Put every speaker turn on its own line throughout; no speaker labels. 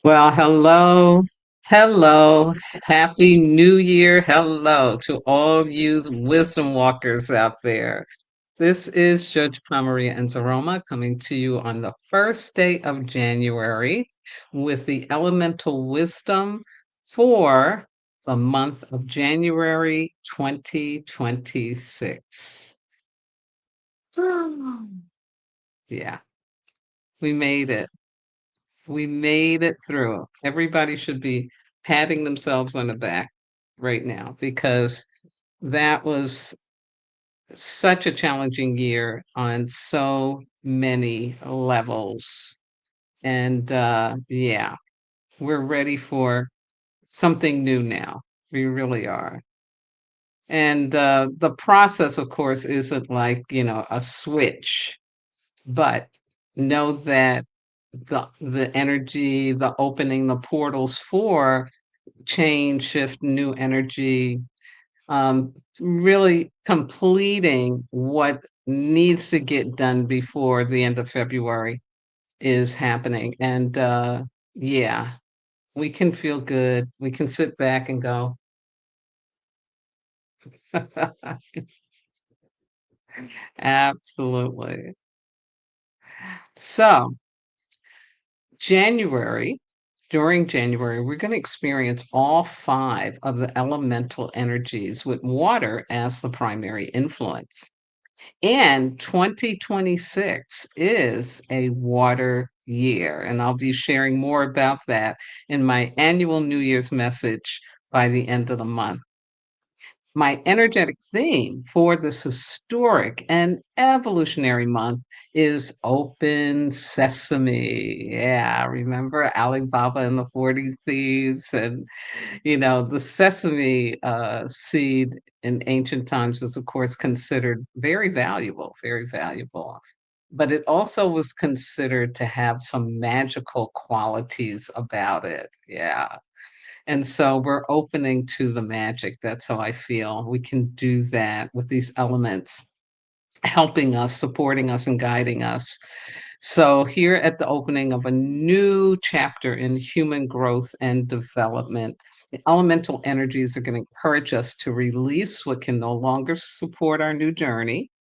Well, hello, hello, happy new year, hello to all you wisdom walkers out there. This is Judge Maria and Zaroma coming to you on the first day of January with the elemental wisdom for the month of January 2026. Yeah, we made it. We made it through. Everybody should be patting themselves on the back right now because that was such a challenging year on so many levels. And yeah, we're ready for something new now. We really are. And the process, of course, isn't like, a switch, but know that the energy, the opening the portals for change, shift, new energy, really completing what needs to get done before the end of February is happening. And yeah, we can feel good. We can sit back and go. Absolutely. So, January, during January, we're going to experience all five of the elemental energies with water as the primary influence. And 2026 is a water year. And I'll be sharing more about that in my annual New Year's message by the end of the month. My energetic theme for this historic and evolutionary month is Open Sesame. Yeah, remember Alibaba and the 40 Thieves? And, the sesame seed in ancient times was, of course, considered very valuable, very valuable. But it also was considered to have some magical qualities about it. Yeah. And so we're opening to the magic. That's how I feel. We can do that with these elements helping us, supporting us, and guiding us. So, here at the opening of a new chapter in human growth and development, the elemental energies are going to encourage us to release what can no longer support our new journey.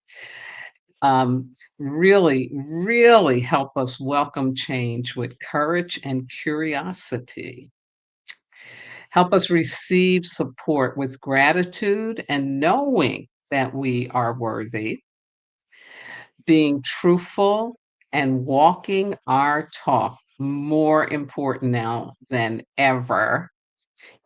Really, really help us welcome change with courage and curiosity. Help us receive support with gratitude and knowing that we are worthy, being truthful and walking our talk, more important now than ever,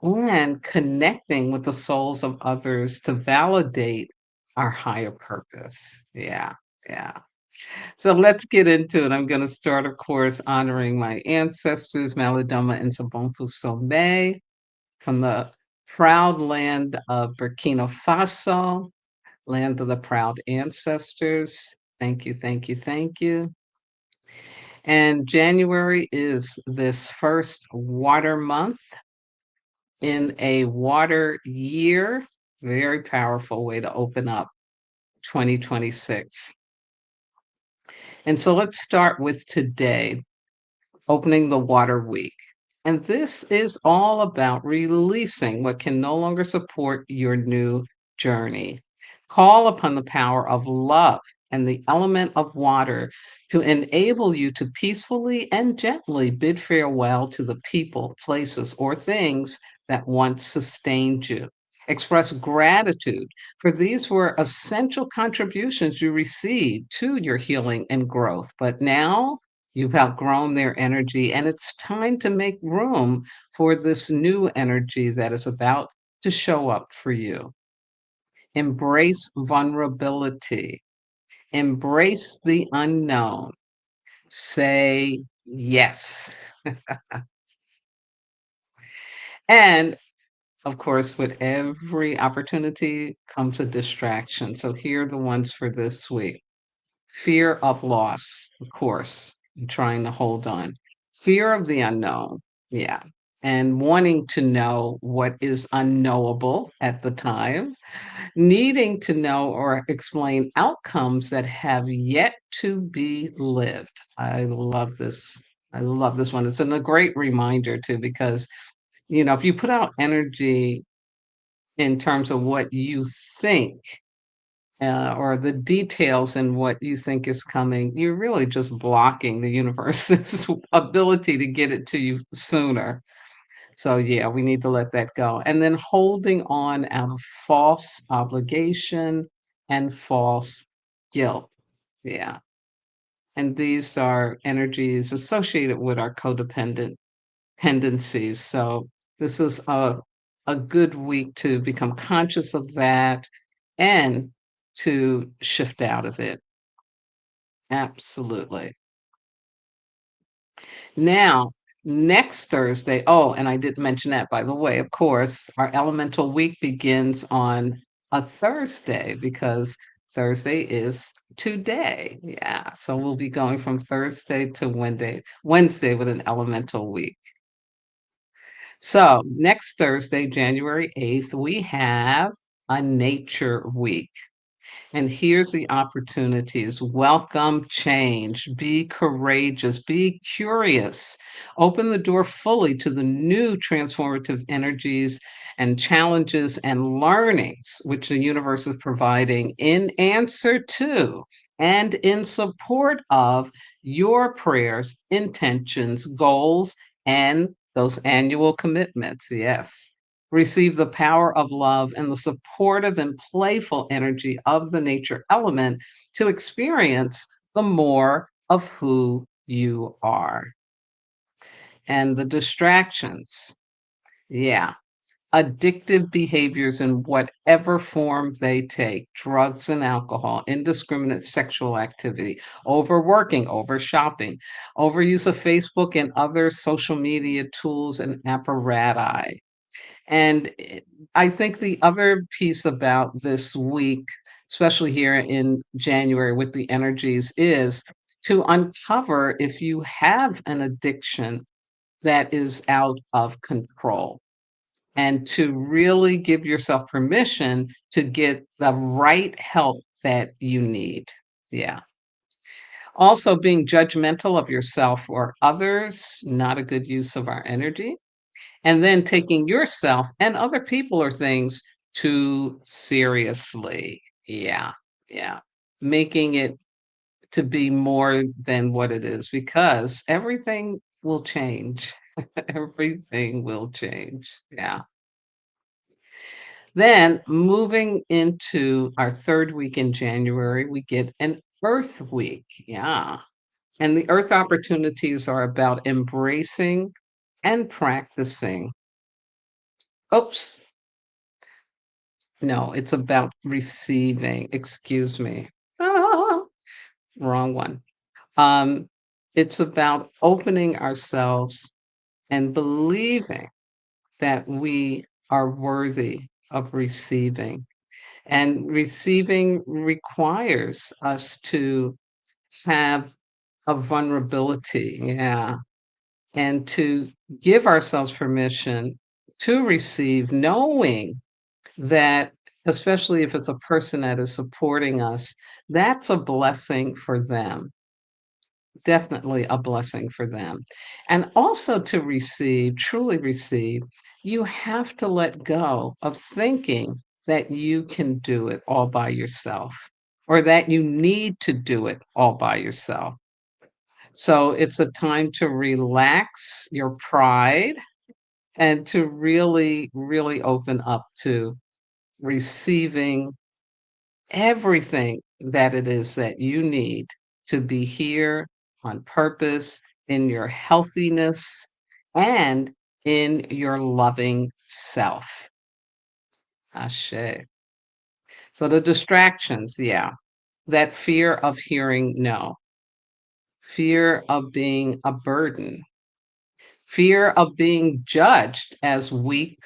and connecting with the souls of others to validate our higher purpose. Yeah, yeah. So let's get into it. I'm going to start, of course, honoring my ancestors, Malidoma and Sobonfu Somé, from the proud land of Burkina Faso, land of the proud ancestors. Thank you, thank you, thank you. And January is this first water month in a water year. Very powerful way to open up 2026. And so let's start with today, opening the water week. And this is all about releasing what can no longer support your new journey. Call upon the power of love and the element of water to enable you to peacefully and gently bid farewell to the people, places, or things that once sustained you. Express gratitude for these were essential contributions you received to your healing and growth. But now you've outgrown their energy, and it's time to make room for this new energy that is about to show up for you. Embrace vulnerability, embrace the unknown. Say yes. And of course, with every opportunity comes a distraction. So here are the ones for this week. Fear of loss, of course, and trying to hold on. Fear of the unknown, yeah, and wanting to know what is unknowable at the time, needing to know or explain outcomes that have yet to be lived. I love this. I love this one. It's a great reminder too, because, if you put out energy in terms of what you think, or the details in what you think is coming, you're really just blocking the universe's ability to get it to you sooner. So, yeah, we need to let that go. And then holding on out of false obligation and false guilt. Yeah. And these are energies associated with our codependent tendencies. So, this is a good week to become conscious of that and to shift out of it. Absolutely. Now, next Thursday, oh, and I didn't mention that, by the way, of course, our elemental week begins on a Thursday because Thursday is today. Yeah. So we'll be going from Thursday to Wednesday with an elemental week. So next Thursday, January 8th, we have a nature week. And here's the opportunities. Welcome change. Be courageous. Be curious. Open the door fully to the new transformative energies and challenges and learnings which the universe is providing in answer to and in support of your prayers, intentions, goals, and those annual commitments. Yes. Receive the power of love and the supportive and playful energy of the nature element to experience the more of who you are. And the distractions. Yeah. Addictive behaviors in whatever form they take, drugs and alcohol, indiscriminate sexual activity, overworking, over shopping, overuse of Facebook and other social media tools and apparatus. And I think the other piece about this week, especially here in January with the energies, is to uncover if you have an addiction that is out of control and to really give yourself permission to get the right help that you need. Yeah. Also, being judgmental of yourself or others, not a good use of our energy, and then taking yourself and other people or things too seriously. Yeah, yeah. Making it to be more than what it is because everything will change. Everything will change. Yeah. Then moving into our third week in January, we get an Earth week. Yeah. And the Earth opportunities are about embracing and practicing. Oops. No, it's about receiving, excuse me. Ah, wrong one. Um, it's about opening ourselves and believing that we are worthy of receiving. And receiving requires us to have a vulnerability, yeah, and to give ourselves permission to receive, knowing that, especially if it's a person that is supporting us, that's a blessing for them, definitely a blessing for them. And also to receive, truly receive, you have to let go of thinking that you can do it all by yourself or that you need to do it all by yourself. So it's a time to relax your pride and to really, really open up to receiving everything that it is that you need to be here on purpose in your healthiness and in your loving self. Ashe. So the distractions, yeah, that fear of hearing no, fear of being a burden, fear of being judged as weak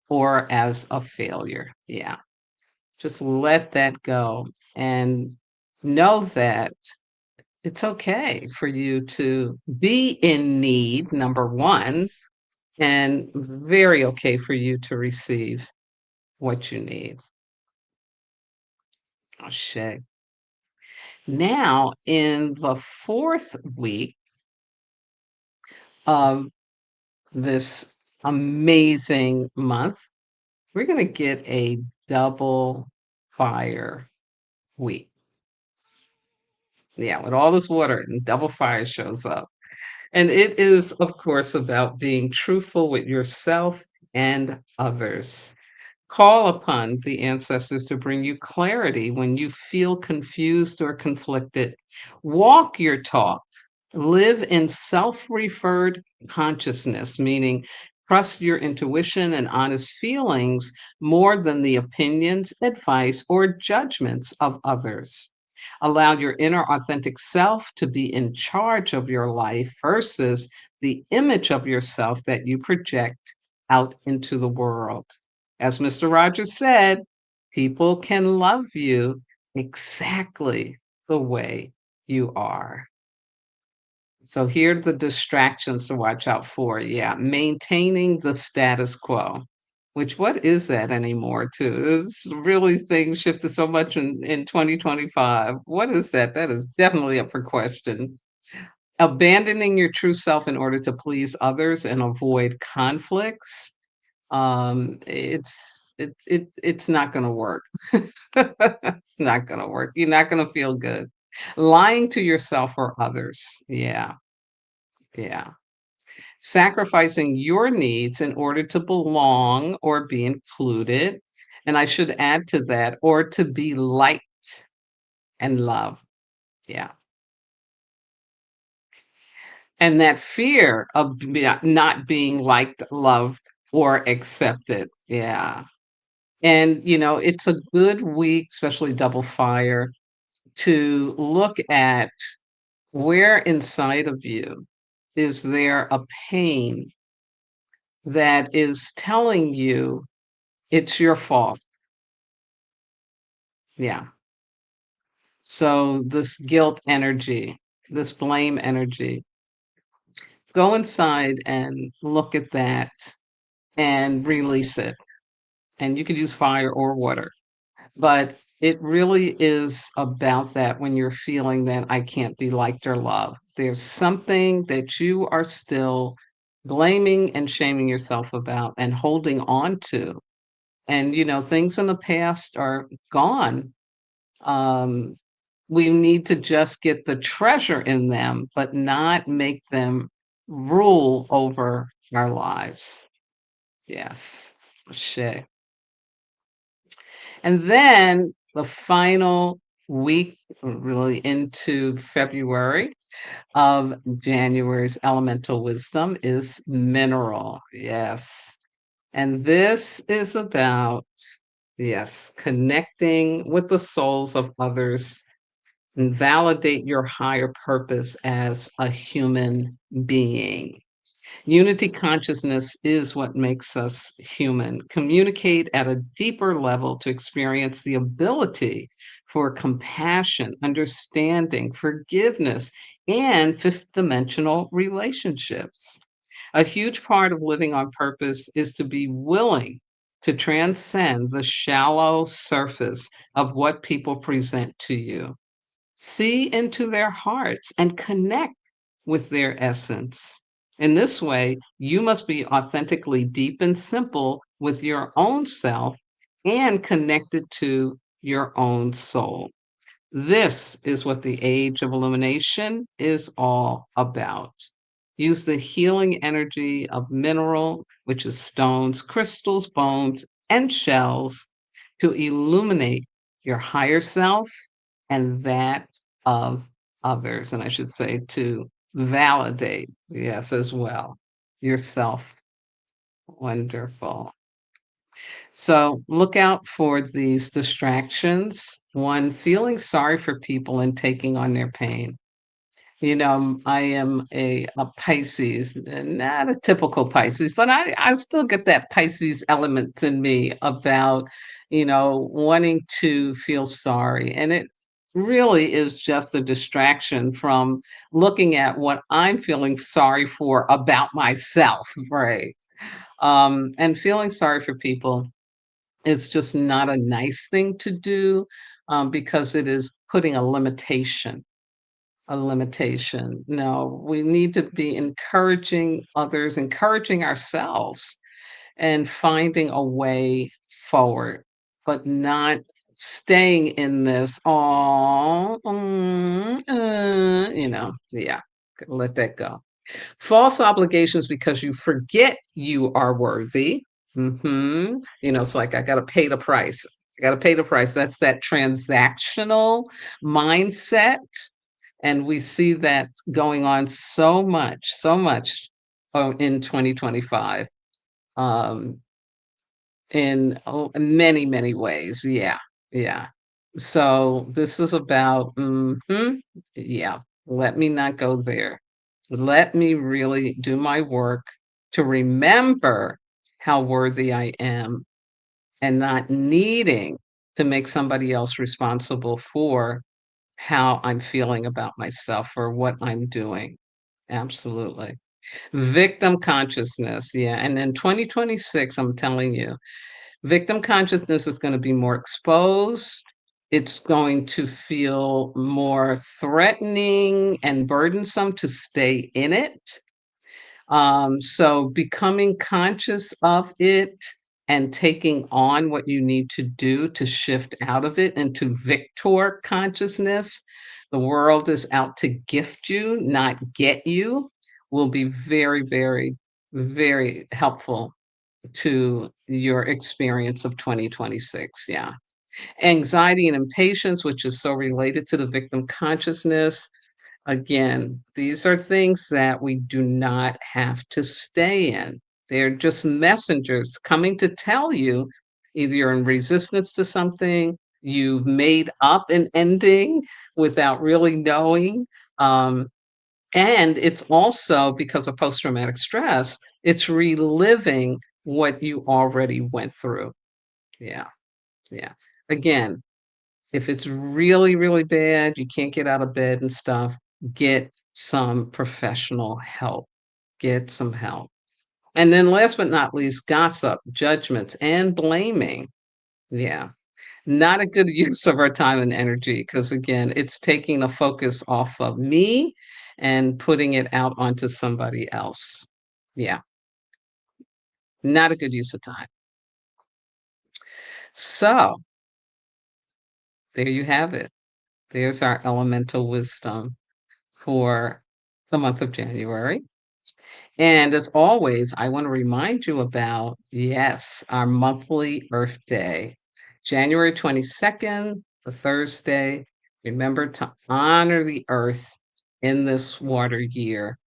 or as a failure. Yeah. Just let that go and know that it's okay for you to be in need, number 1, and very okay for you to receive what you need. Ashe. Now, in the 4th week, of this amazing month, we're going to get a double fire week. Yeah, with all this water and double fire shows up. And it is, of course, about being truthful with yourself and others. Call upon the ancestors to bring you clarity when you feel confused or conflicted. Walk your talk. Live in self referred consciousness, meaning trust your intuition and honest feelings more than the opinions, advice, or judgments of others. Allow your inner authentic self to be in charge of your life versus the image of yourself that you project out into the world. As Mr. Rogers said, people can love you exactly the way you are. So here are the distractions to watch out for. Yeah, maintaining the status quo. Which what is that anymore too? It's really things shifted so much in 2025. What is that? That is definitely up for question. Abandoning your true self in order to please others and avoid conflicts. It's not gonna work. It's not gonna work. You're not gonna feel good. Lying to yourself or others. Yeah, yeah. Sacrificing your needs in order to belong or be included. And I should add to that, or to be liked and loved. Yeah. And that fear of not being liked, loved, or accepted. Yeah. And, it's a good week, especially double fire, to look at where inside of you is there a pain that is telling you it's your fault. Yeah. So this guilt energy, this blame energy, go inside and look at that and release it. And you could use fire or water. But it really is about that when you're feeling that I can't be liked or loved. There's something that you are still blaming and shaming yourself about and holding on to. And, things in the past are gone. Um, we need to just get the treasure in them, but not make them rule over our lives. Yes. Shay. And then the final week, really into February of January's elemental wisdom is mineral. Yes. And this is about, yes, connecting with the souls of others and validate your higher purpose as a human being. Unity consciousness is what makes us human. Communicate at a deeper level to experience the ability for compassion, understanding, forgiveness, and fifth dimensional relationships. A huge part of living on purpose is to be willing to transcend the shallow surface of what people present to you. See into their hearts and connect with their essence. In this way, you must be authentically deep and simple with your own self and connected to your own soul. This is what the age of illumination is all about. Use the healing energy of mineral, which is stones, crystals, bones, and shells, to illuminate your higher self and that of others. And I should say to validate, yes, as well, yourself. Wonderful. So look out for these distractions. One, feeling sorry for people and taking on their pain. I am a Pisces, not a typical Pisces, but I still get that Pisces element in me about, wanting to feel sorry. And it really is just a distraction from looking at what I'm feeling sorry for about myself, right? And feeling sorry for people, it's just not a nice thing to do, because it is putting a limitation a limitation. No, we need to be encouraging others, encouraging ourselves, and finding a way forward, but not staying in this, oh, yeah, let that go. False obligations because you forget you are worthy. It's like I got to pay the price. I got to pay the price. That's that transactional mindset. And we see that going on so much in 2025, um, in many, many ways. Yeah. Yeah. So this is about, yeah, let me not go there. Let me really do my work to remember how worthy I am and not needing to make somebody else responsible for how I'm feeling about myself or what I'm doing. Absolutely. Victim consciousness. Yeah. And in 2026, I'm telling you, victim consciousness is going to be more exposed. It's going to feel more threatening and burdensome to stay in it. So becoming conscious of it and taking on what you need to do to shift out of it into victor consciousness, the world is out to gift you, not get you, will be very, very, very helpful to your experience of 2026. Yeah. Anxiety and impatience, which is so related to the victim consciousness. Again, these are things that we do not have to stay in. They're just messengers coming to tell you either you're in resistance to something, you've made up an ending without really knowing. Um, and it's also because of post traumatic stress, it's reliving what you already went through. Yeah. Yeah. Again, if it's really, really bad, you can't get out of bed and stuff, get some professional help. Get some help. And then last but not least, gossip, judgments, and blaming. Yeah. Not a good use of our time and energy because, again, it's taking the focus off of me and putting it out onto somebody else. Yeah. Not a good use of time. So there you have it. There's our elemental wisdom for the month of January. And as always, I want to remind you about, yes, our monthly Earth Day, January 22nd, a Thursday. Remember to honor the earth in this water year.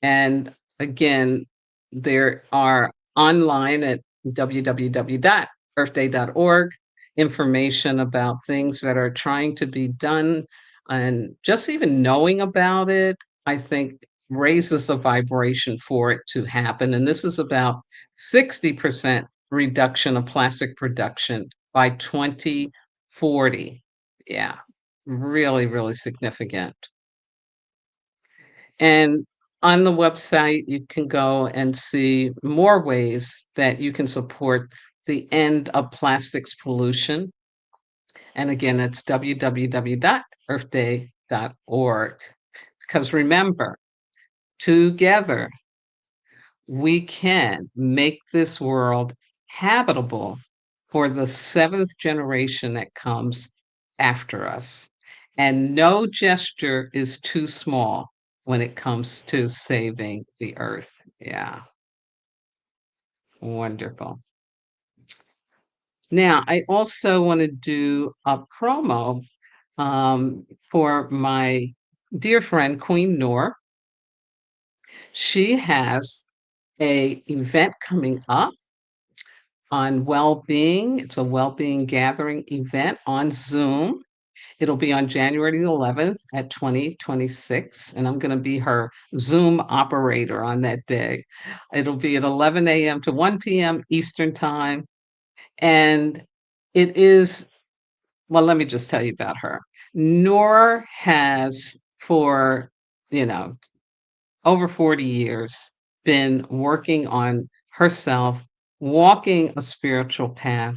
And again, there are online at www.earthday.org information about things that are trying to be done. And just even knowing about it, I think raises the vibration for it to happen. And this is about 60% reduction of plastic production by 2040. Yeah, really, really significant. And on the website, you can go and see more ways that you can support the end of plastics pollution. And again, it's www.earthday.org. Because remember, together we can make this world habitable for the seventh generation that comes after us. And no gesture is too small when it comes to saving the earth. Yeah, wonderful. Now, I also want to do a promo for my dear friend Queen Noor. She has a event coming up on well-being. It's a well-being gathering event on Zoom. It'll be on January the 11th at 2026, and I'm gonna be her Zoom operator on that day. It'll be at 11 AM to 1 PM Eastern Time, and it is, well, let me just tell you about her. Noor has, for, you know, over 40 years, been working on herself, walking a spiritual path,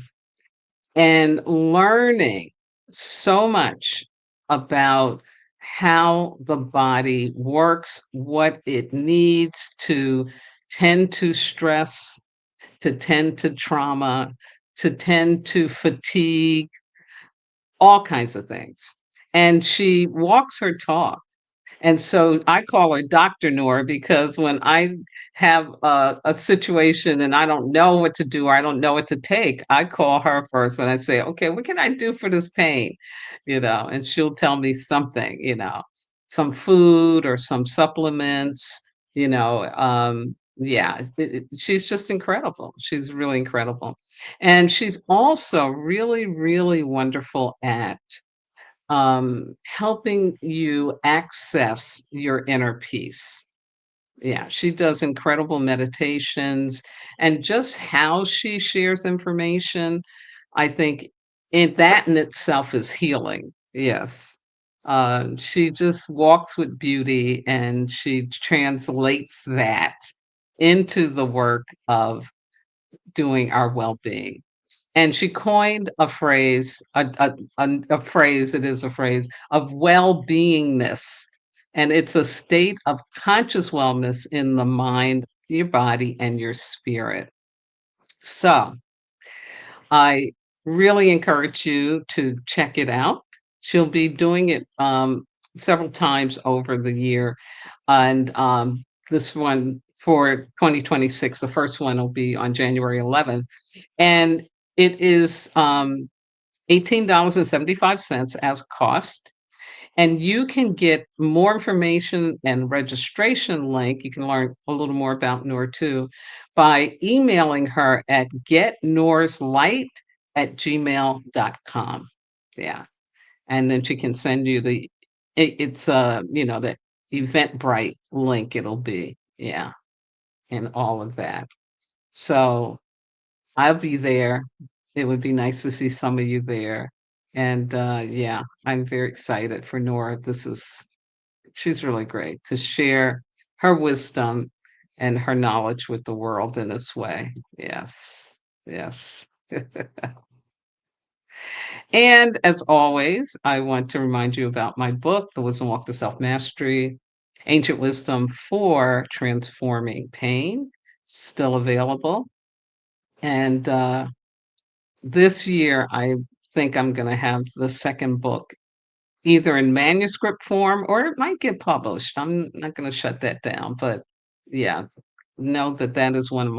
and learning so much about how the body works, what it needs to tend to stress, to tend to trauma, to tend to fatigue, all kinds of things. And she walks her talk. And so I call her Dr. Noor because when I have a situation and I don't know what to do or I don't know what to take, I call her first and I say, okay, what can I do for this pain? And she'll tell me something, some food or some supplements, yeah, she's just incredible. She's really incredible. And she's also really, really wonderful at helping you access your inner peace. Yeah, she does incredible meditations and just how she shares information, I think that in itself is healing. Yes. She just walks with beauty and she translates that into the work of doing our well-being. And she coined a phrase, a phrase, it is a phrase, of well-beingness, and it's a state of conscious wellness in the mind, your body, and your spirit. So, I really encourage you to check it out. She'll be doing it, several times over the year, and, this one for 2026, the first one will be on January 11th, and it is, $18.75 as cost, and you can get more information and registration link, you can learn a little more about Noor too, by emailing her at getnoorslight@gmail.com. Yeah, and then she can send you the Eventbrite link it'll be, yeah, and all of that. So I'll be there. It would be nice to see some of you there. And, yeah, I'm very excited for Nora. She's really great to share her wisdom and her knowledge with the world in this way. Yes. Yes. And as always, I want to remind you about my book, The Wisdom Walk to Self-Mastery, Ancient Wisdom for Transforming Pain, still available. And, this year, I think I'm gonna have the second book either in manuscript form or it might get published. I'm not gonna shut that down, but yeah, know that that is one of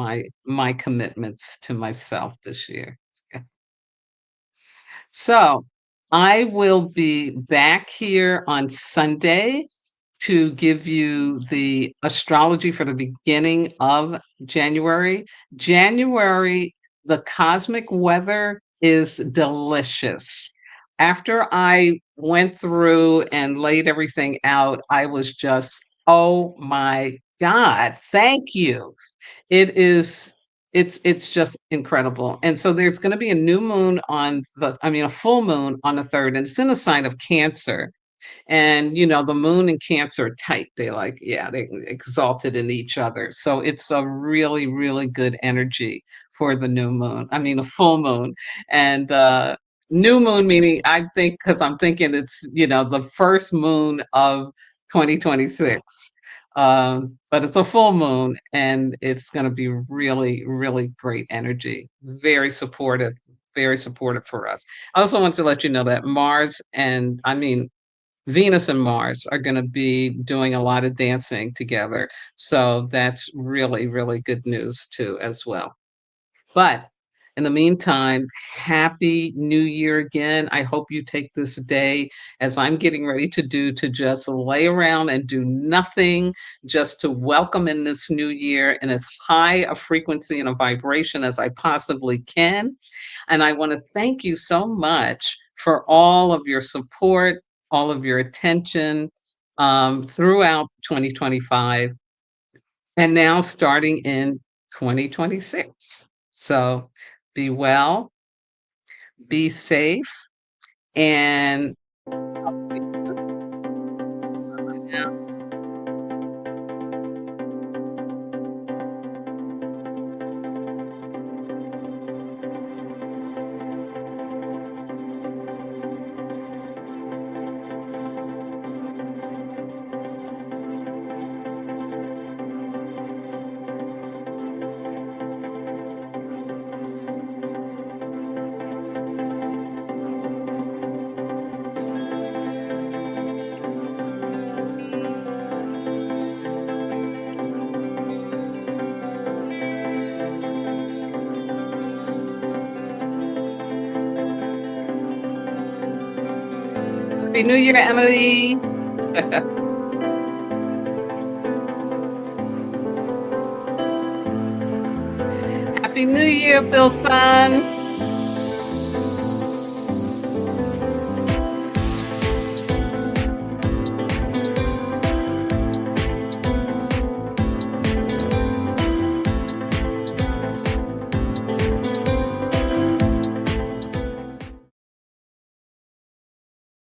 my commitments to myself this year. So, I will be back here on Sunday to give you the astrology for the beginning of January. January, the cosmic weather is delicious. After I went through and laid everything out, I was just, "Oh my god, thank you." It is it's just incredible, and so there's gonna be a new moon on a full moon on the 3rd, and it's in the sign of Cancer. And, the moon and Cancer are tight. They exalted in each other. So it's a really, really good energy for the new moon. I mean, a full moon. And new moon meaning, I think, because I'm thinking it's, the first moon of 2026. But it's a full moon and it's going to be really, really great energy. Very supportive for us. I also want to let you know that Venus and Mars are gonna be doing a lot of dancing together, so that's really, really good news too as well. But in the meantime, happy New Year again. I hope you take this day, as I'm getting ready to do, to just lay around and do nothing, just to welcome in this new year in as high a frequency and a vibration as I possibly can. And I want to thank you so much for all of your support, all of your attention throughout 2025, and now starting in 2026. So be well, be safe, and Happy New Year, Emily. Happy New Year, Billson.